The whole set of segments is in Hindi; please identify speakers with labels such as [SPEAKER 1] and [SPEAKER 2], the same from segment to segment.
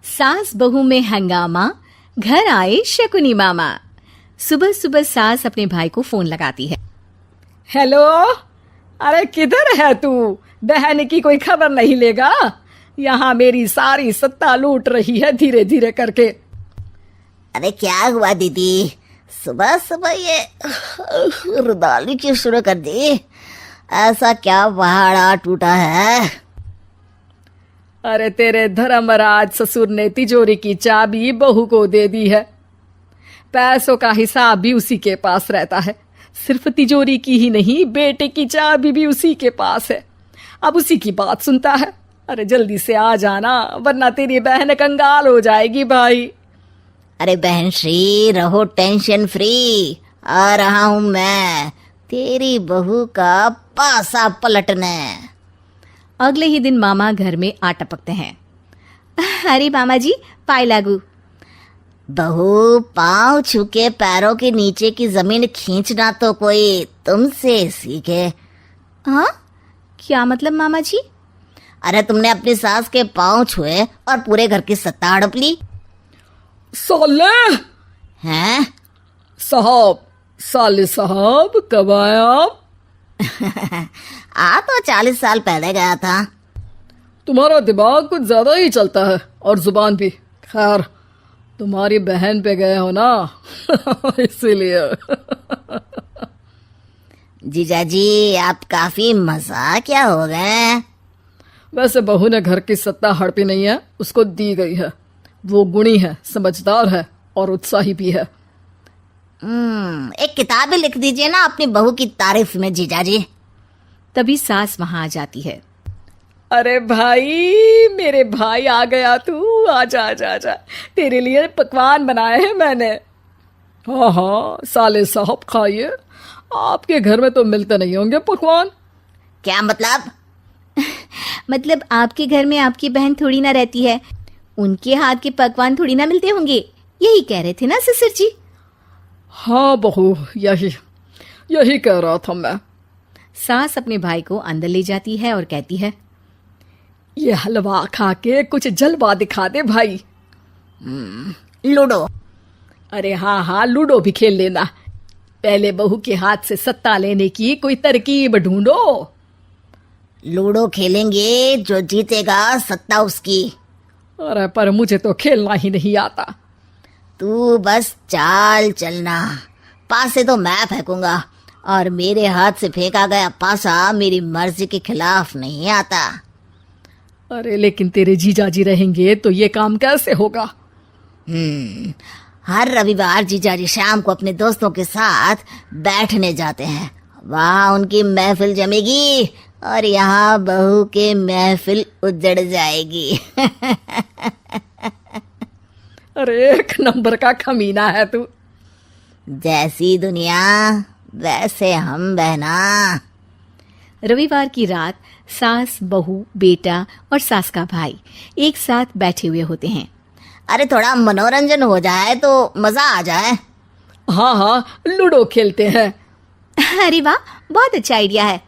[SPEAKER 1] सास बहू में हंगामा, घर आए शकुनी मामा। सुबह सुबह सास अपने भाई को फोन लगाती है।
[SPEAKER 2] हेलो, अरे किधर है तू? बहन की कोई खबर नहीं लेगा? यहाँ मेरी सारी सत्ता लूट रही है धीरे धीरे करके।
[SPEAKER 3] अरे क्या हुआ दीदी, सुबह सुबह ये रुदाली क्यों शुरू कर दी? ऐसा क्या पहाड़ा टूटा है?
[SPEAKER 2] अरे तेरे धर्मराज ससुर ने तिजोरी की चाबी बहू को दे दी है। पैसों का हिसाब भी उसी के पास रहता है। सिर्फ तिजोरी की ही नहीं, बेटे की चाबी भी उसी के पास है। अब उसी की बात सुनता है। अरे जल्दी से आ जाना, वरना तेरी बहन कंगाल हो जाएगी भाई।
[SPEAKER 3] अरे बहन श्री, रहो टेंशन फ्री। आ रहा हूं मैं, तेरी बहू का पासा पलटने।
[SPEAKER 1] अगले ही दिन मामा घर में आ टपकते हैं। अरे मामा जी, पाए लागू।
[SPEAKER 3] बहू, पाँव छूके पैरों के नीचे की जमीन खींचना तो कोई तुमसे सीखे।
[SPEAKER 1] हाँ, क्या मतलब मामा जी?
[SPEAKER 3] अरे तुमने अपनी सास के पाँव छुए और पूरे घर की सत्ता हड़प ली।
[SPEAKER 2] साले
[SPEAKER 3] हैं?
[SPEAKER 2] साले साहब कब आए आप?
[SPEAKER 3] आ तो 40 साल पहले गया था।
[SPEAKER 2] तुम्हारा दिमाग कुछ ज्यादा ही चलता है और जुबान भी। खैर, तुम्हारी बहन पे गए हो ना इसीलिए।
[SPEAKER 3] जीजाजी, आप काफी मजाकिया हो गए।
[SPEAKER 2] वैसे बहू ने घर की सत्ता हड़पी नहीं है, उसको दी गई है। वो गुणी है, समझदार है और उत्साही भी है।
[SPEAKER 3] एक किताब ही लिख दीजिए ना अपनी बहू की तारीफ में जीजाजी।
[SPEAKER 1] तभी सास वहां आ जाती है।
[SPEAKER 2] अरे भाई, मेरे भाई आ गया तू। आजा आजा आजा, तेरे लिए पकवान बनाए हैं मैंने। हाँ हाँ साले साहब, खाइए। आपके घर में तो मिलते नहीं होंगे पकवान।
[SPEAKER 3] क्या मतलब?
[SPEAKER 1] मतलब आपके घर में आपकी बहन थोड़ी ना रहती है, उनके हाथ के पकवान थोड़ी ना मिलते होंगे, यही कह रहे थे ना ससुर जी?
[SPEAKER 2] हाँ बहू, यही कह रहा था मैं।
[SPEAKER 1] सास अपने भाई को अंदर ले जाती है और कहती है,
[SPEAKER 2] ये हलवा खा के कुछ जलवा दिखा दे भाई।
[SPEAKER 3] लूडो।
[SPEAKER 2] अरे हाँ हाँ, लूडो भी खेल लेना। पहले बहू के हाथ से सत्ता लेने की कोई तरकीब ढूंढो।
[SPEAKER 3] लूडो खेलेंगे, जो जीतेगा सत्ता उसकी।
[SPEAKER 2] अरे पर मुझे तो खेलना ही नहीं आता।
[SPEAKER 3] तू बस चाल चलना, पासे तो मैं फेंकूंगा और मेरे हाथ से फेंका गया पासा मेरी मर्जी के खिलाफ नहीं आता।
[SPEAKER 2] अरे लेकिन तेरे जीजाजी रहेंगे तो ये काम कैसे होगा?
[SPEAKER 3] हर रविवार जीजाजी शाम को अपने दोस्तों के साथ बैठने जाते हैं। वहाँ उनकी महफिल जमेगी और यहाँ बहू के महफिल उजड़ जाएगी।
[SPEAKER 2] अरे एक नंबर का कमीना है तू।
[SPEAKER 3] जैसी दुनिया वैसे हम बहना।
[SPEAKER 1] रविवार की रात सास, बहू, बेटा और सास का भाई एक साथ बैठे हुए होते हैं।
[SPEAKER 3] अरे थोड़ा मनोरंजन हो जाए तो मजा आ जाए।
[SPEAKER 2] हाँ हाँ, लूडो खेलते हैं।
[SPEAKER 1] अरे वाह, बहुत अच्छा आइडिया है।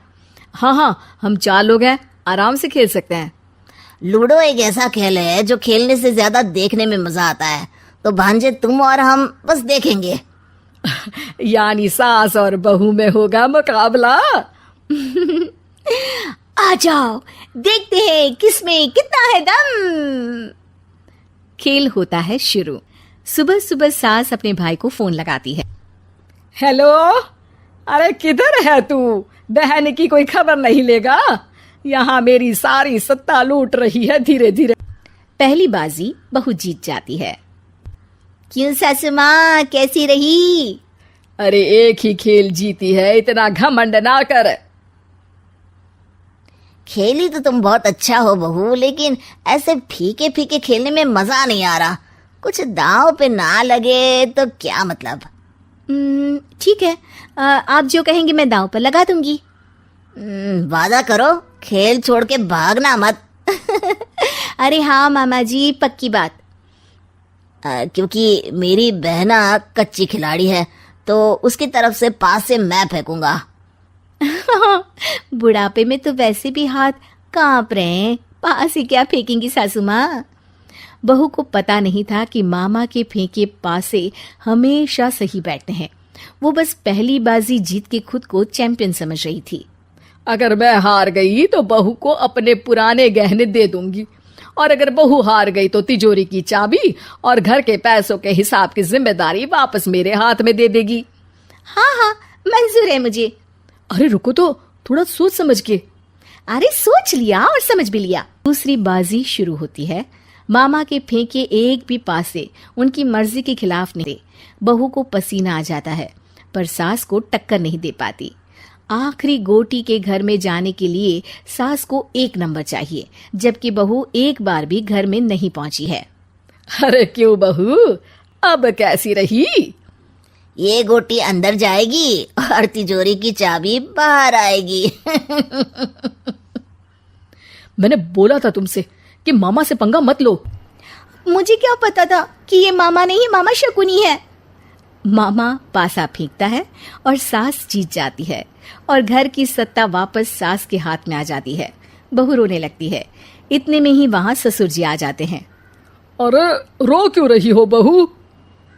[SPEAKER 2] हाँ हाँ, हम 4 लोग हैं, आराम से खेल सकते हैं।
[SPEAKER 3] लूडो एक ऐसा खेल है जो खेलने से ज्यादा देखने में मजा आता है। तो भांजे, तुम और हम बस देखेंगे।
[SPEAKER 1] यानी सास और बहू में होगा मुकाबला। आ जाओ, देखते हैं किसमें कितना है दम। खेल होता है शुरू। सुबह सुबह सास अपने भाई को फोन लगाती है।
[SPEAKER 2] हेलो, अरे किधर है तू? बहन की कोई खबर नहीं लेगा? यहाँ मेरी सारी सत्ता लूट रही है धीरे धीरे।
[SPEAKER 1] पहली बाजी बहू जीत जाती है। क्यों सासू माँ, कैसी रही?
[SPEAKER 2] अरे एक ही खेल जीती है, इतना घमंड ना कर।
[SPEAKER 3] खेली तो तुम बहुत अच्छा हो बहू, लेकिन ऐसे फीके फीके खेलने में मजा नहीं आ रहा। कुछ दांव पे ना लगे तो क्या मतलब।
[SPEAKER 1] ठीक है, आप जो कहेंगे मैं दांव पर लगा दूंगी।
[SPEAKER 3] वादा करो, खेल छोड़ के भागना मत।
[SPEAKER 1] अरे हाँ मामा जी, पक्की बात।
[SPEAKER 3] क्योंकि मेरी बहना कच्ची खिलाड़ी है, तो उसकी तरफ से पास से मैं फेंकूंगा।
[SPEAKER 1] बुढ़ापे में तो वैसे भी हाथ कांप रहे हैं, पास ही क्या फेंकेंगी सासू माँ। बहू को पता नहीं था कि मामा के फेंके पासे हमेशा सही बैठते हैं। वो बस पहली बाजी जीत के खुद को चैंपियन समझ रही थी।
[SPEAKER 2] अगर मैं हार गई तो बहू को अपने पुराने गहने दे दूंगी, और अगर बहू हार गई तो तिजोरी की चाबी और घर के पैसों के हिसाब की जिम्मेदारी वापस मेरे हाथ में दे देगी।
[SPEAKER 1] हाँ हाँ, मंजूर है मुझे।
[SPEAKER 2] अरे रुको तो, थोड़ा सोच समझ के।
[SPEAKER 1] अरे सोच लिया और समझ भी लिया। दूसरी बाजी शुरू होती है। मामा के फेंके एक भी पासे उनकी मर्जी के खिलाफ नहीं। बहू को पसीना आ जाता है, पर सास को टक्कर नहीं दे पाती। आखिरी गोटी के घर में जाने के लिए सास को 1 नंबर चाहिए, जबकि बहू एक बार भी घर में नहीं पहुंची है।
[SPEAKER 2] अरे क्यों बहू, अब कैसी रही?
[SPEAKER 3] ये गोटी अंदर जाएगी और तिजोरी की चाबी बाहर आएगी।
[SPEAKER 2] मैंने बोला था तुमसे कि मामा से पंगा मत लो।
[SPEAKER 1] मुझे क्या पता था कि ये मामा नहीं, मामा शकुनी है। मामा पासा फेंकता है और सास जीत जाती है, और घर की सत्ता वापस सास के हाथ में आ जाती है। बहू रोने लगती है। इतने में ही वहां ससुर जी आ जाते हैं।
[SPEAKER 2] अरे रो क्यों रही हो बहू?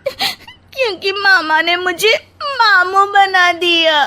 [SPEAKER 1] क्योंकि मामा ने मुझे मामू बना दिया।